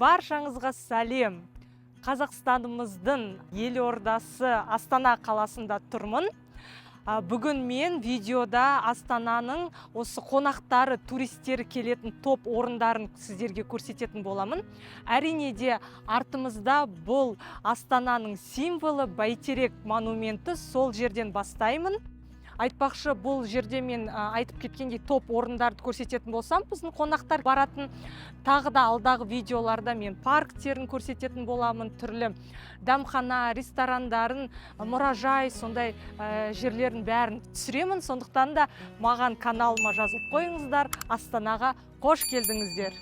Баршаңызға сәлем. Қазақстанымыздың елордасы Астана қаласында тұрмын. Бүгін мен видеода Астананың осы қонақтары, туристері келетін топ орындарын сіздерге көрсететін боламын. Әрине де артымызда бұл Астананың символы Бәйтерек монументі, сол жерден бастаймын. Айтпақшы, бұл жерде мен айтып кеткендей топ орындарды көрсететін болсам, біздің қонақтар баратын тағы да алдағы видеоларда мен парктерін көрсететін боламын, түрлі дәмхана, ресторандарын, мұражай, сондай жерлерін бәрін түсіремін. Сондықтан да маған каналыма жазып қойыңыздар, Астанаға қош келдіңіздер.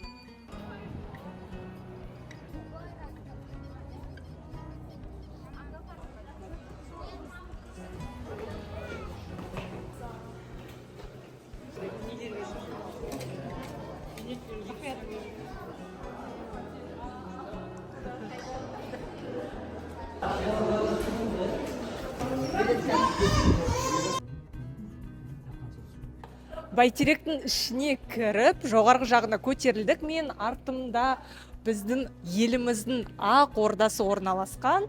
Бәйтеректің ішіне кіріп, жоғарғы жағына көтерілдік. Мен артымда біздің еліміздің ақ ордасы орналасқан.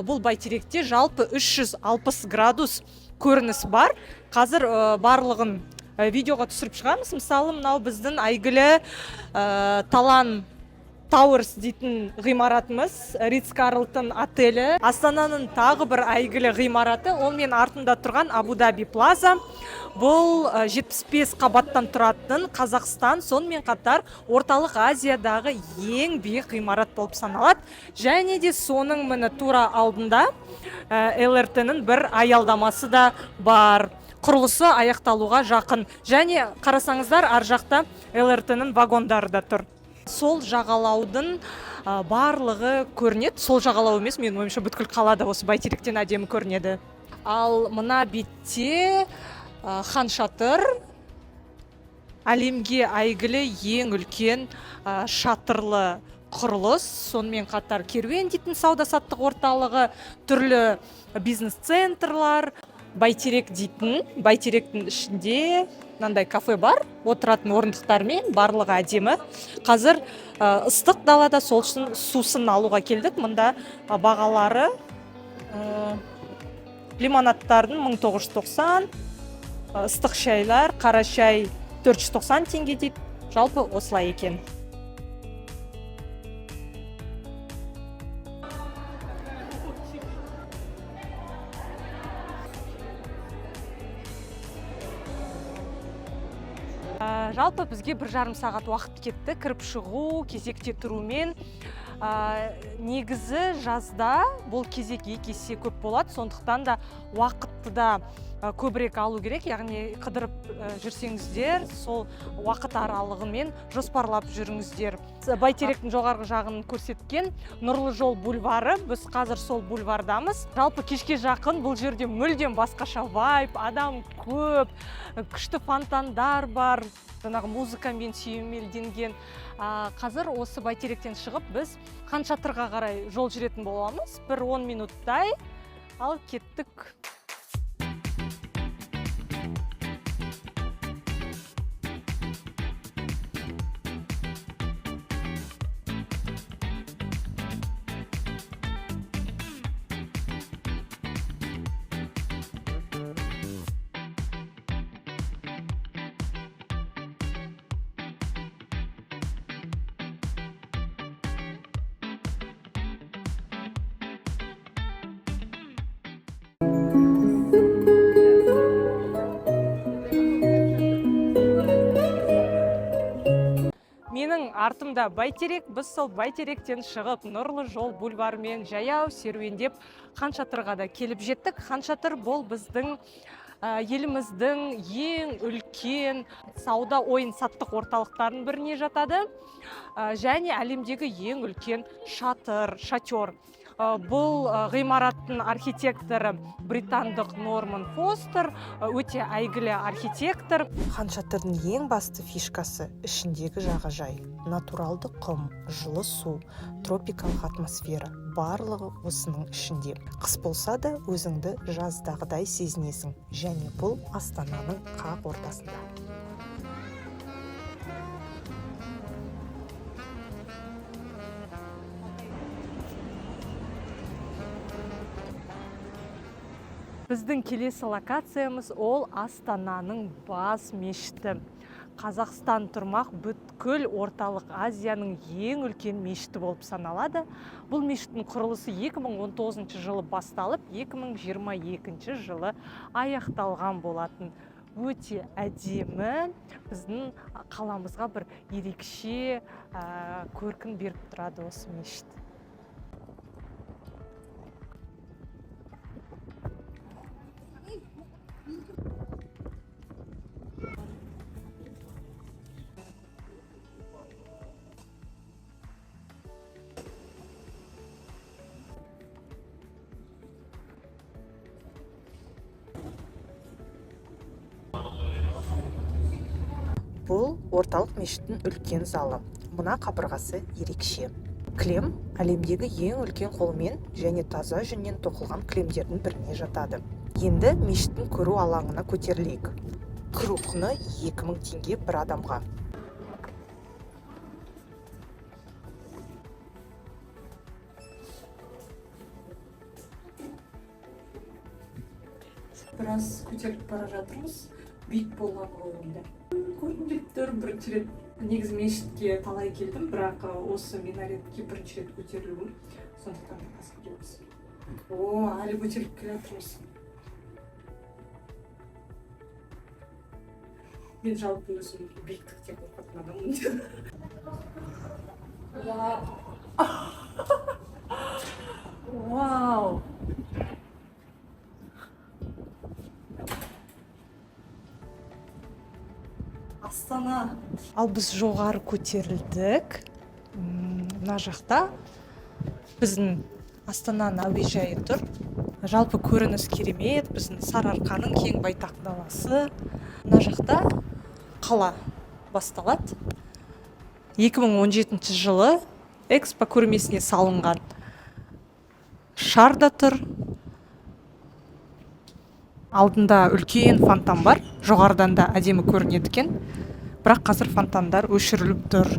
Бұл Бәйтеректе жалпы 360 градус көрініс бар. Қазір барлығын видеоға түсіріп шығамыз. Мысалы, мынау біздің әйгілі Талан Тауэрс дейтін ғимаратымыз, Ритц Карлтон отелі. Астананың тағы бір әйгілі ғимараты, ол мен артында тұрған Абу Даби Плаза. Бұл 75 қабаттан тұратын Қазақстан, сонымен қатар Орталық Азиядағы ең биік ғимарат болып саналады. Және де соның міне тура алдында ЛРТ-ның бір аялдамасы да бар. Құрылысы аяқталуға жақын. Және қарасаңыздар, ар жақта ЛРТ-ның вагондары да тұр. Сол жағалаудың барлығы көрінеді. Сол жағалау емес, мен ойымша бүткіл қалада осы Бәйтеректен әдемі көрінеді. Ал мына бетте Хан Шатыр, әлемге әйгілі ең үлкен шатырлы құрылыс. Сонымен қатар керуен дейтін сауда-саттық орталығы, түрлі бизнес-центрлар, Бәйтерек дейтін, Бәйтеректің ішінде мынандай кафе бар, отыратын орындықтармен, барлығы әдемі. Қазір ыстық далада, сол үшін сусын алуға келдік. Мұнда бағалары лимонадтардың 1990, ыстық шайлар, қара шай 490 теңге дейді. Жалпы осылай екен. Жалпы бізге 1,5 сағат уақыт кетті, кіріп шығу, кезекте тұрумен. Негізі жазда бұл кезек 2 есе көп болады, сондықтан да уақытты да көбірек алу керек, яғни қыдырып жүрсеңіздер, сол уақыт аралығымен жоспарлап жүріңіздер. Бәйтеректің жоғарғы жағын көрсеткен Нұрлы жол бульвары, біз қазір сол бульвардамыз. Жалпы кешке жақын бұл жерде мүлдем басқаша вайб, адам көп, күшті фонтандар бар, жаңағы музыкамен сүйемелденген. Қазір осы Бәйтеректен шығып, біз Хан Шатырға қарай жол жүретін боламыз. 10 минуттай, ал кеттік. Менің артымда Бәйтерек, біз сол Бәйтеректен шығып, Нұрлы жол бульварымен жаяу серуендеп Хан Шатырға да келіп жеттік. Хан Шатыр бұл біздің еліміздің ең үлкен сауда ойын-саттық орталықтарының біріне жатады. Және әлемдегі ең үлкен шатер. Бұл ғимараттың архитекторы британдық Норман Фостер, өте әйгілі архитектор. Хан Шатырдың ең басты фишкасы ішіндегі жағажай. Натуралды құм, жылы су, тропикалық атмосфера, барлығы осының ішінде. Қыс болса да өзіңді жаздағыдай сезінесің, және бұл Астананың қақ ортасында. Біздің келесі локациямыз ол Астананың бас мешіті. Қазақстан тұрмақ бүткіл орталық Азияның ең үлкен мешіті болып саналады. Бұл мешіттің құрылысы 2019 жылы басталып, 2022 жылы аяқталған болатын. Өте әдемі, біздің қаламызға бір ерекше көркін беріп тұрады осы мешіт. Бұл орталық мешіттің үлкен залы. Мына қабырғасы ерекше. Кілем әлемдегі ең үлкен қолмен және таза жүннен тоқылған кілемдердің біріне жатады. Енді мешіттің көру алаңына көтерілейік. Кіру құны 2000 теңге бір адамға. Біраз көтеріліп бара жатырмыз. Бит болған ойымда. Көрініп тұр бірінші рет. Негізі мешітке талай келдім, бірақ осы минаретке бірінші рет көтерілуім. Сондықтан да аз көреміз. Әлі көтеріліп келе жатырмыз. Мен жалпы өзім биіктікте қорқатын адаммын. Вау! Астана. Ал біз жоғары көтерілдік. Мына жақта біздің Астананың әуежайы тұр. Жалпы көрініс керемет, біздің Сарыарқаның кең байтақ даласы. Мына жақта қала басталады. 2017 жылы экспо көрмесіне салынған шар да тұр. Алдында үлкен фонтан бар, жоғарыдан да әдемі көрінеді екен, бірақ қазір фонтандар өшіріліп тұр.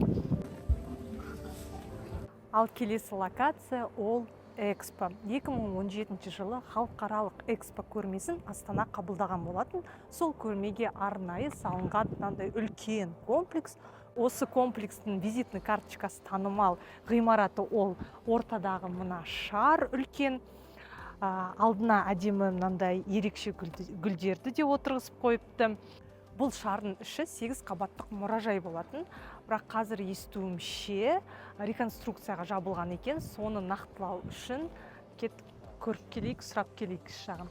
Ал келесі локация ол экспо. 2017 жылы халықаралық экспо көрмесін Астана қабылдаған болатын. Сол көрмеге арнайы салынған мынандай үлкен комплекс. Осы комплекстің визитный карточкасы танымал ғимараты ол ортадағы мына шар үлкен. Алдына әдемі мынандай ерекше гүлдерді де отырғызып қойыпты. Бұл шардың іші 8 қабаттық мұражай болатын, бірақ қазір естуімше реконструкцияға жабылған екен. Соны нақтылау үшін көріп келейік, сұрап келейік шағын.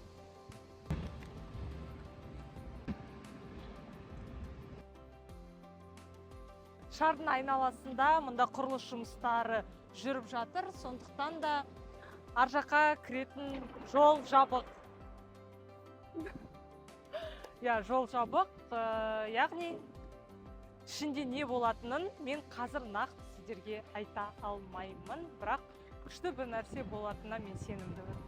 Шардың айналасында мұнда құрылыс жұмыстары жүріп жатыр, сондықтан да ар жаққа кіретін жол жабық. Жол жабық, яғни ішінде не болатынын мен қазір нақты сіздерге айта алмаймын, бірақ күшті бір нәрсе болатынына мен сенімдімін.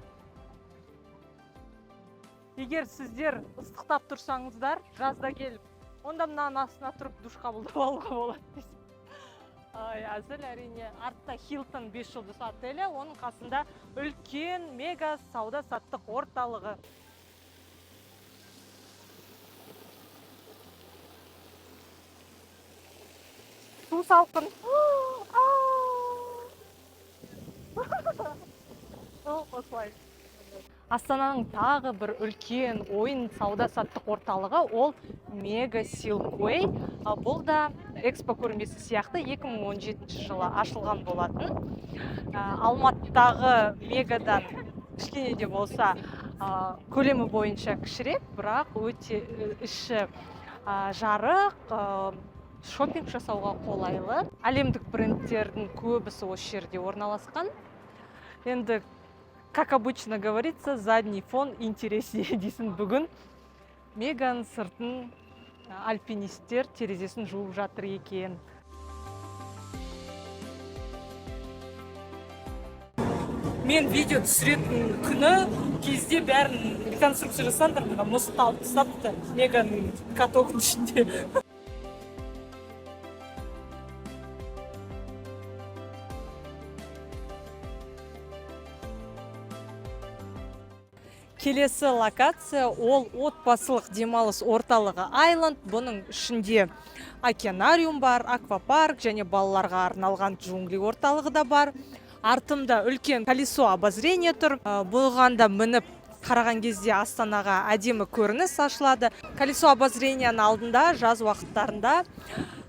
Егер сіздер ыстықтап тұрсаңыздар, жазда келіп, онда мынаның астына тұрып душ қабылдап алуға болады дейсіз. Әзіл әрине. Артта Hilton 5 жұлдыз отелі, оның қасында үлкен мега сауда саттық орталығы. Су салқын. Астананың тағы бір үлкен ойын сауда саттық орталығы ол Мега Силквей. Бұл да экспо көрмесі сияқты 2017 жылы ашылған болатын. Алматыдағы Мегадан кішкене де болса көлемі бойынша кішірек, бірақ өте іші жарық, шопинг жасауға қолайлы. Әлемдік брендтердің көбісі осы жерде орналасқан. Енді как обычно говорится, задний фон интереснее дейсің. Бүгін Меганың сыртын альпинисттер терезесін жуып жатыр екен. Мен видео түсіретін күні кезде бәрін реконструкция жасандар, мұзды алып тастапты Меганың катогының ішінде. келесі локация ол отбасылық демалыс орталығы Айланд. Бұның ішінде океанариум бар, аквапарк және балаларға арналған джунгли орталығы да бар. Артымда үлкен колесо обозрения тұр. Бұған да мініп қараған кезде Астанаға әдемі көрініс ашылады. Колесо обозренияның алдында жаз уақыттарында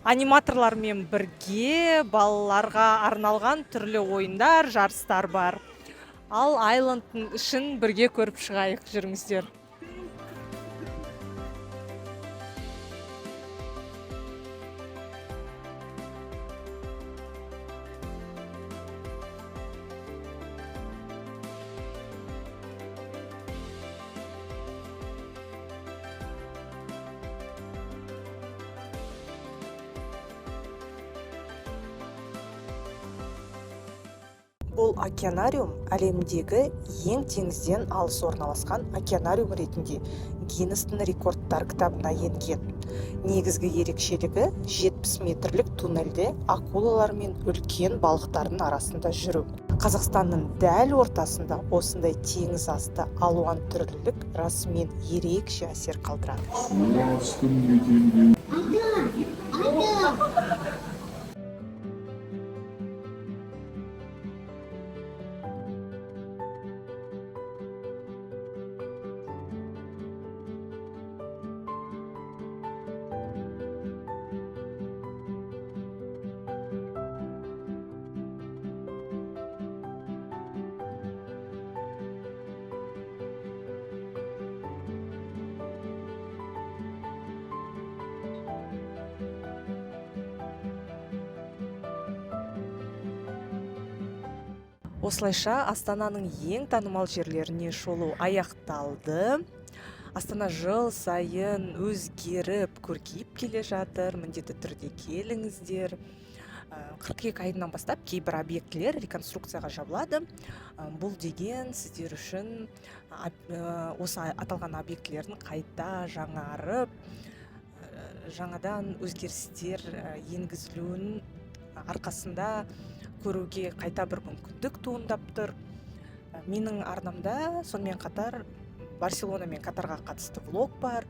аниматорлармен бірге балаларға арналған түрлі ойындар, жарыстар бар. Ал Айландтың ішін бірге көріп шығайық, жүріңіздер. Бұл океанариум әлемдегі ең теңізден алыс орналасқан океанариум ретінде Гиннестің рекордтар кітабына енген. Негізгі ерекшелігі 70 метрлік туннельде акулалар мен үлкен балықтардың арасында жүру. Қазақстанның дәл ортасында осындай теңіз асты алуан түрлілік расымен ерекше әсер қалдырады. Осылайша Астананың ең танымал жерлеріне шолу аяқталды. Астана жыл сайын өзгеріп, көркейіп келе жатыр. Міндетті түрде келіңіздер. 42 айынан бастап кейбір объектілер реконструкцияға жабылады. Бұл деген сіздер үшін осы аталған объектілердің қайта жаңарып, жаңадан өзгерістер енгізілуінің арқасында көруге қайта бір мүмкіндік туындап тұр. Менің арнамда сонымен қатар Барселона мен Катарға қатысты влог бар.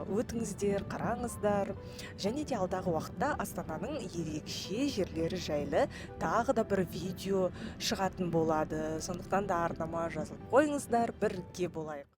Өтіңіздер, қараңыздар. Және де алдағы уақытта Астананың ерекше жерлері жайлы тағы да бір видео шығатын болады. Сондықтан да арнама жазылып қойыңыздар, бірге болайық.